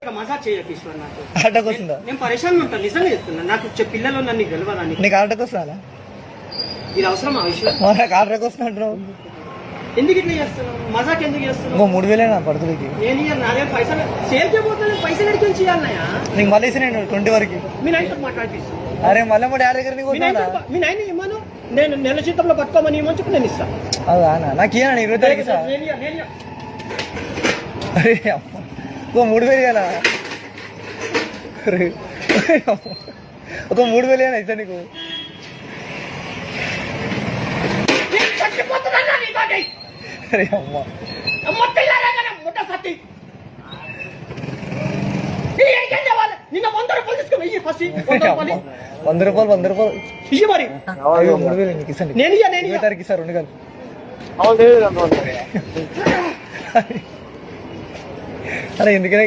మజాక్ చేయకు ఈశ్వర్ నాకు. ఆటకు వస్తుందా? నేను పరేషాన్ ఉంటాను, నిజంగా చెప్తున్నా. నాకు పిల్లలు నన్ను గెలవడానికి. నీకు ఆటకు వస్తుందా? ఇది అవసరమా ఈశ్వర్? నాకు ఆటకు వస్తున్నా అంటున్నావు. ఎందుకు ఇట్లా చేస్తున్నావు? మజాక్ ఎందుకు చేస్తున్నావు? 3000 పడుతుంది. నేను నా దగ్గర పైసలు సేవ్ చేయబోతున్నా. పైసలు ఎడికి చేయాలన్నాయా? నీకు మళ్ళీ నేను 20 వరకు మీ నైన్తో మాట్లాడిస్తాను. అరే మళ్ళీ మా డాడీ దగ్గర మీ నాయన ఇవ్వను. నేను నెల జీతంలో పట్టుకోమని ఇవ్వని చెప్పి నేను ఇస్తాను. అవునా? నాకు ఇవ్వను 20 తారీఖు సార్. అరే ఒక 3000 కదా. ఒక 3000 అయినా ఇస్తా నీకు. అరే అమ్మా 100 రూపాయలు ఇయ్యి మరి. 3000 నీకు ఇస్తాను. నేను 20 తారీఖు ఇస్తారు 2 గంటలు. అరే ఎందుకనే